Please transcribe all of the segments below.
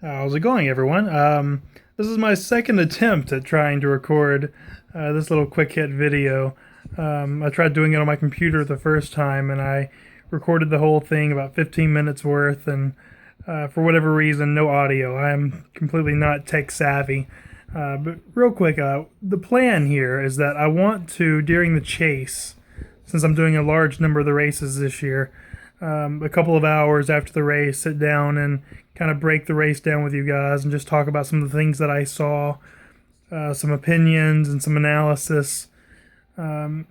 How's it going, everyone? This is my second attempt at trying to record this little quick hit video. I tried doing it on my computer the first time, and I recorded the whole thing, about 15 minutes worth, and for whatever reason, no audio. I'm completely not tech savvy. But real quick, the plan here is that I want to, during the chase, since I'm doing a large number of the races this year, a couple of hours after the race, sit down and kind of break the race down with you guys and just talk about some of the things that I saw, some opinions and some analysis that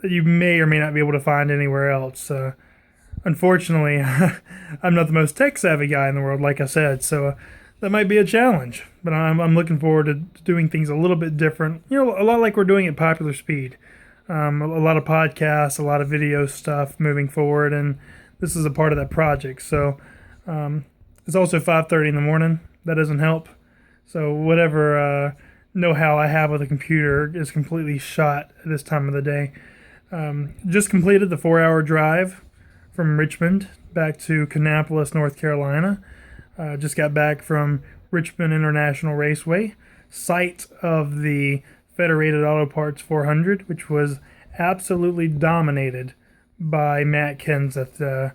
you may or may not be able to find anywhere else. Unfortunately, I'm not the most tech savvy guy in the world, like I said, so that might be a challenge. But I'm looking forward to doing things a little bit different. You know, a lot like we're doing at Popular Speed. A lot of podcasts, a lot of video stuff moving forward, and this is a part of that project. So it's also 5:30 in the morning. That doesn't help. So whatever know-how I have with a computer is completely shot at this time of the day. Just completed the 4-hour drive from Richmond back to Kannapolis, North Carolina. Just got back from Richmond International Raceway, site of the Federated Auto Parts 400, which was absolutely dominated by Matt Kenseth.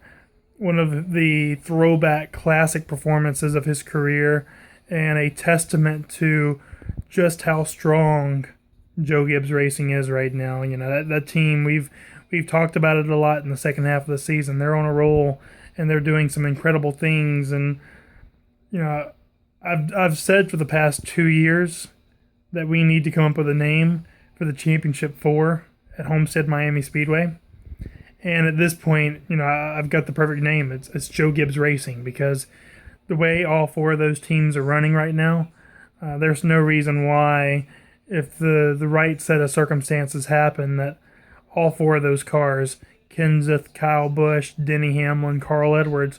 One of the throwback classic performances of his career, and a testament to just how strong Joe Gibbs Racing is right now. You know, that team, we've talked about it a lot in the second half of the season. They're on a roll, and they're doing some incredible things. And you know, I've said for the past 2 years that we need to come up with a name for the Championship 4 at Homestead Miami Speedway. And at this point, you know, I've got the perfect name. It's Joe Gibbs Racing, because the way all 4 of those teams are running right now, there's no reason why, if the right set of circumstances happen, that all 4 of those cars, Kenseth, Kyle Busch, Denny Hamlin, Carl Edwards,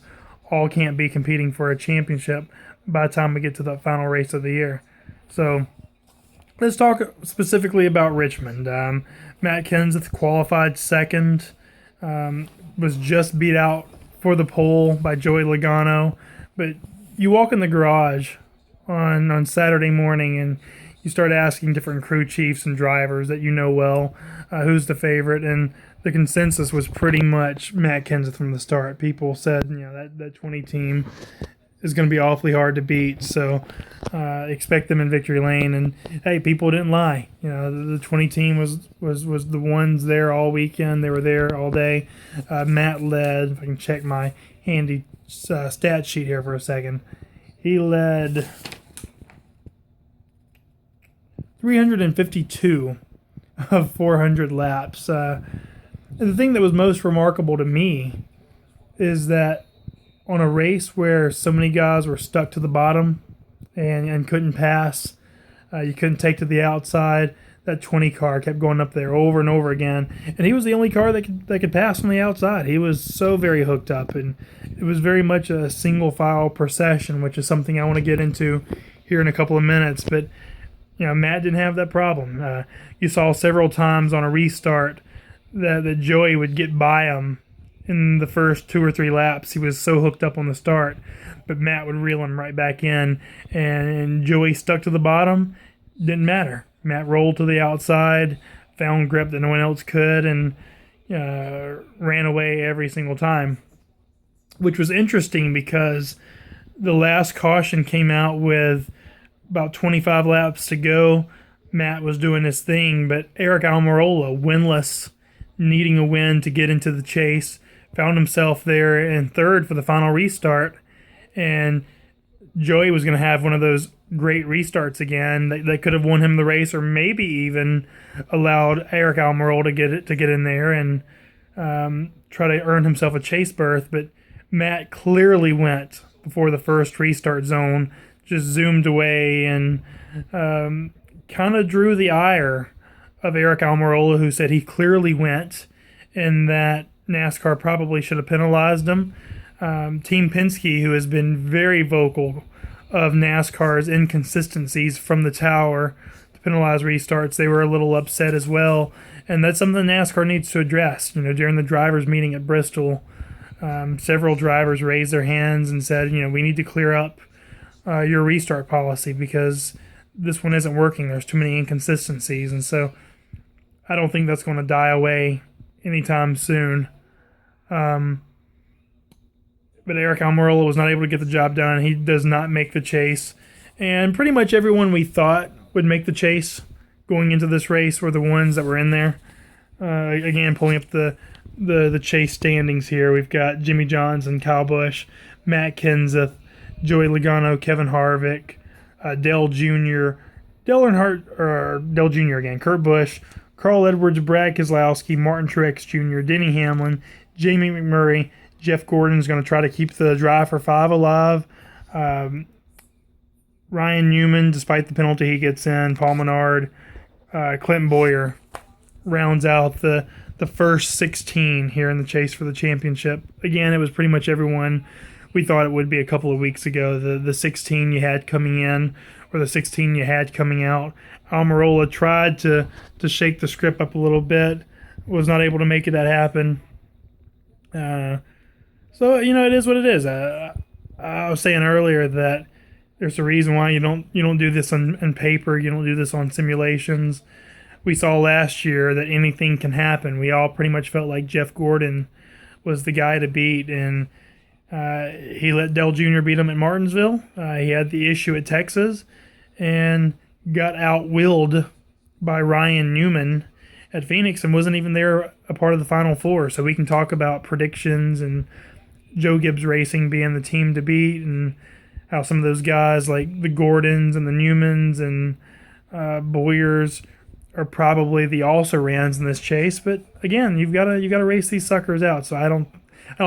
all can't be competing for a championship by the time we get to the final race of the year. So let's talk specifically about Richmond. Matt Kenseth qualified second, was just beat out for the pole by Joey Logano. But you walk in the garage on Saturday morning and you start asking different crew chiefs and drivers that you know well who's the favorite, and the consensus was pretty much Matt Kenseth from the start. People said, you know, that 20 team is going to be awfully hard to beat, so expect them in victory lane. And hey, people didn't lie. You know, the 20 team was the ones there all weekend. They were there all day. Matt led. If I can check my handy stat sheet here for a second, he led 352 of 400 laps. And the thing that was most remarkable to me is that on a race where so many guys were stuck to the bottom and couldn't pass, you couldn't take to the outside, that 20 car kept going up there over and over again, and he was the only car that could pass on the outside. He was so very hooked up, and it was very much a single file procession, which is something I want to get into here in a couple of minutes. But you know, Matt didn't have that problem. You saw several times on a restart that Joey would get by him in the first 2 or 3 laps. He was so hooked up on the start, but Matt would reel him right back in, and Joey stuck to the bottom. Didn't matter. Matt rolled to the outside, found grip that no one else could, and ran away every single time, which was interesting because the last caution came out with about 25 laps to go. Matt was doing his thing, but Eric Almirola, winless, needing a win to get into the chase, found himself there in third for the final restart, and Joey was going to have one of those great restarts again that could have won him the race, or maybe even allowed Eric Almirola to get in there and try to earn himself a chase berth. But Matt clearly went before the first restart zone, just zoomed away, and kind of drew the ire of Eric Almirola, who said he clearly went and that NASCAR probably should have penalized him. Team Penske, who has been very vocal of NASCAR's inconsistencies from the tower to penalize restarts, they were a little upset as well. And that's something NASCAR needs to address. You know, during the drivers' meeting at Bristol, several drivers raised their hands and said, you know, we need to clear up your restart policy, because this one isn't working. There's too many inconsistencies, and so I don't think that's going to die away anytime soon. But Eric Almirola was not able to get the job done. He does not make the chase. And pretty much everyone we thought would make the chase going into this race were the ones that were in there. Again, pulling up the chase standings here. We've got Jimmy Johnson, Kyle Busch, Matt Kenseth, Joey Logano, Kevin Harvick, Dale Jr., Dale Jr. again, Kurt Busch, Carl Edwards, Brad Keselowski, Martin Truex Jr., Denny Hamlin, Jamie McMurray. Jeff Gordon's going to try to keep the Drive for Five alive. Ryan Newman, despite the penalty he gets in, Paul Menard, Clinton Boyer rounds out the first 16 here in the chase for the championship. Again, it was pretty much everyone we thought it would be a couple of weeks ago. The 16 you had coming in, or the 16 you had coming out. Almirola tried to shake the script up a little bit, was not able to make that happen. So, it is what it is. I was saying earlier that there's a reason why you don't do this on paper. You don't do this on simulations. We saw last year that anything can happen. We all pretty much felt like Jeff Gordon was the guy to beat, and he let Dale Jr. beat him at Martinsville. He had the issue at Texas and got outwilled by Ryan Newman at Phoenix and wasn't even there a part of the Final Four. So we can talk about predictions and Joe Gibbs Racing being the team to beat, and how some of those guys like the Gordons and the Newmans and Boyers are probably the also-rans in this chase. But again, you got to race these suckers out. So I don't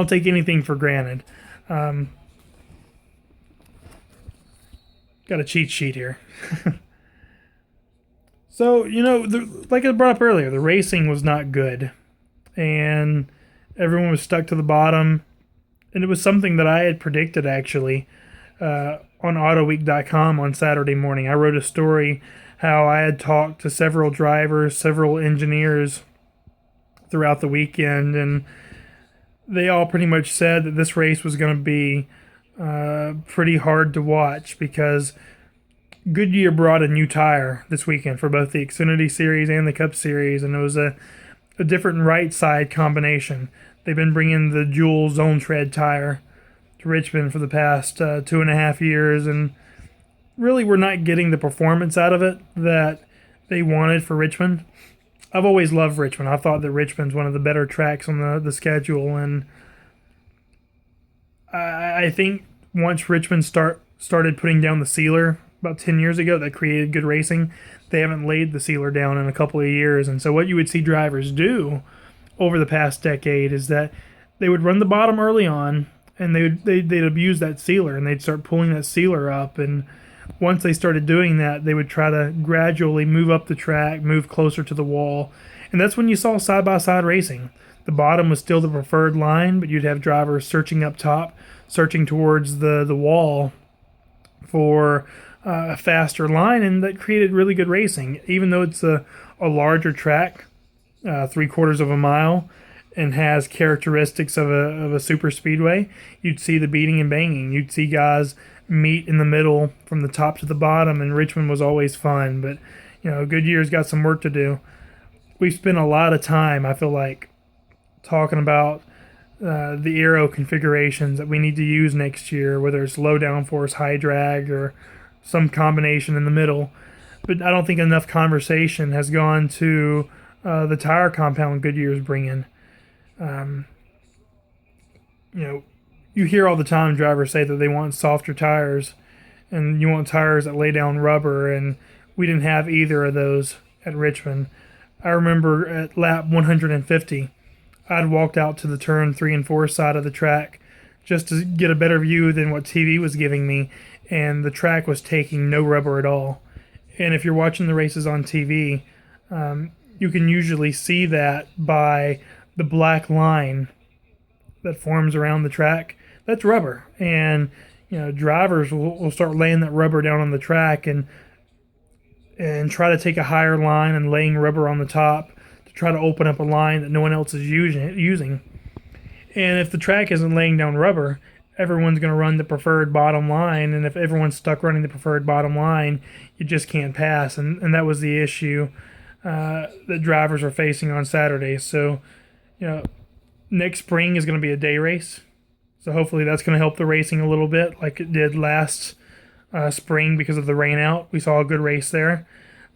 take anything for granted. Got a cheat sheet here. So, like I brought up earlier, the racing was not good, and everyone was stuck to the bottom. And it was something that I had predicted, actually, on AutoWeek.com on Saturday morning. I wrote a story how I had talked to several drivers, several engineers throughout the weekend, and they all pretty much said that this race was going to be pretty hard to watch, because Goodyear brought a new tire this weekend for both the Xfinity Series and the Cup Series, and it was a different right side combination. They've been bringing the dual zone tread tire to Richmond for the past 2.5 years, and really we're not getting the performance out of it that they wanted for Richmond. I've always loved Richmond. I thought that Richmond's one of the better tracks on the schedule, and I think once Richmond started putting down the sealer about 10 years ago, that created good racing. They haven't laid the sealer down in a couple of years, and so what you would see drivers do over the past decade is that they would run the bottom early on, and they'd abuse that sealer, and they'd start pulling that sealer up, and once they started doing that, they would try to gradually move up the track, move closer to the wall, and that's when you saw side-by-side racing. The bottom was still the preferred line, but you'd have drivers searching up top, searching towards the wall for a faster line, and that created really good racing. Even though it's a larger track, 3/4 of a mile, and has characteristics of a super speedway, you'd see the beating and banging. You'd see guys meet in the middle from the top to the bottom, and Richmond was always fun. But Goodyear's got some work to do. We've spent a lot of time, I feel like, talking about the aero configurations that we need to use next year, whether it's low downforce, high drag, or some combination in the middle. But I don't think enough conversation has gone to the tire compound Goodyear's bringing. You hear all the time drivers say that they want softer tires, and you want tires that lay down rubber, and we didn't have either of those at Richmond. I remember at lap 150, I'd walked out to the turn 3 and 4 side of the track just to get a better view than what TV was giving me, and the track was taking no rubber at all. And if you're watching the races on TV, you can usually see that by the black line that forms around the track. That's rubber. And drivers will start laying that rubber down on the track and try to take a higher line and laying rubber on the top to try to open up a line that no one else is using. And if the track isn't laying down rubber, everyone's going to run the preferred bottom line, and if everyone's stuck running the preferred bottom line, you just can't pass, and that was the issue that drivers are facing on Saturday. So, you know, next spring is going to be a day race, so hopefully that's going to help the racing a little bit, like it did last spring because of the rain out. We saw a good race there,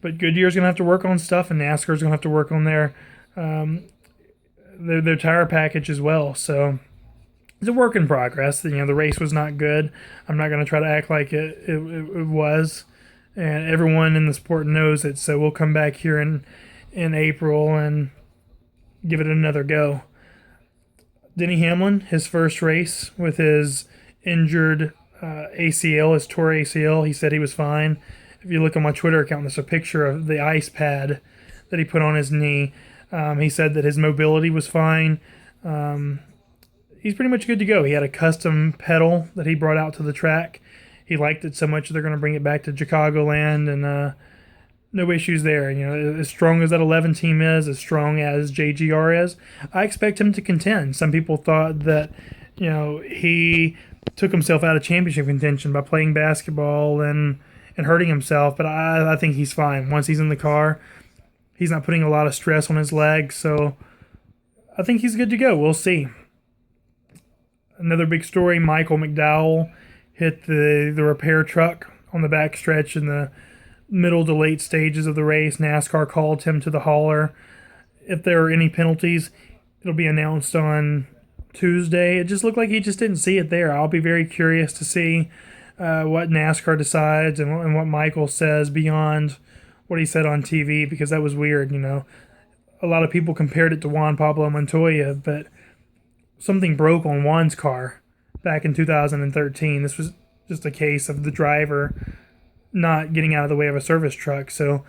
but Goodyear's going to have to work on stuff, and NASCAR's going to have to work on their tire package as well. So it's a work in progress. You know, the race was not good. I'm not going to try to act like it was, and everyone in the sport knows it. So we'll come back here in April and give it another go. Denny Hamlin, his first race with his injured ACL, his tore ACL, he said he was fine. If you look on my Twitter account, there's a picture of the ice pad that he put on his knee. He said that his mobility was fine. He's pretty much good to go. He had a custom pedal that he brought out to the track. He liked it so much they're going to bring it back to Chicagoland, and no issues there. You know, as strong as that 11 team is, as strong as JGR is, I expect him to contend. Some people thought that, you know, he took himself out of championship contention by playing basketball and hurting himself, but I think he's fine. Once he's in the car, he's not putting a lot of stress on his legs, so I think he's good to go. We'll see. Another big story, Michael McDowell hit the repair truck on the backstretch in the middle to late stages of the race. NASCAR called him to the hauler. If there are any penalties, it'll be announced on Tuesday. It just looked like he just didn't see it there. I'll be very curious to see what NASCAR decides and what Michael says beyond what he said on TV, because that was weird. You know, a lot of people compared it to Juan Pablo Montoya, but something broke on Juan's car back in 2013. This was just a case of the driver not getting out of the way of a service truck. So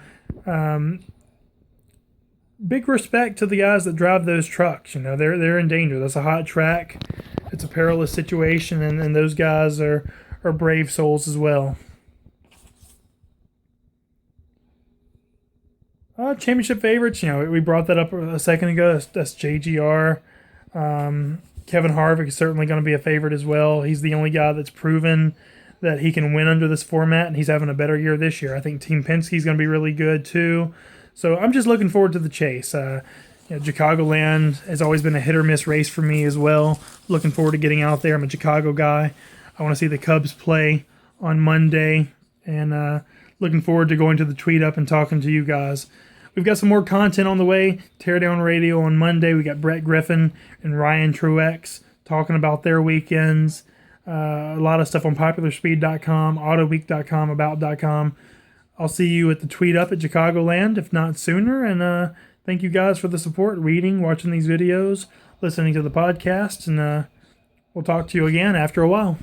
big respect to the guys that drive those trucks. You know, they're in danger. That's a hot track. It's a perilous situation, and those guys are brave souls as well. Championship favorites, you know, we brought that up a second ago. That's JGR. Kevin Harvick is certainly going to be a favorite as well. He's the only guy that's proven that he can win under this format, and he's having a better year this year. I think Team Penske's going to be really good too. So I'm just looking forward to the chase. You know, Chicagoland has always been a hit or miss race for me as well. Looking forward to getting out there. I'm a Chicago guy. I want to see the Cubs play on Monday, and looking forward to going to the Tweet Up and talking to you guys. We've got some more content on the way. Teardown Radio on Monday. We got Brett Griffin and Ryan Truex talking about their weekends. A lot of stuff on popularspeed.com, autoweek.com, about.com. I'll see you at the Tweet Up at Chicagoland, if not sooner. And thank you guys for the support, reading, watching these videos, listening to the podcast. And we'll talk to you again after a while.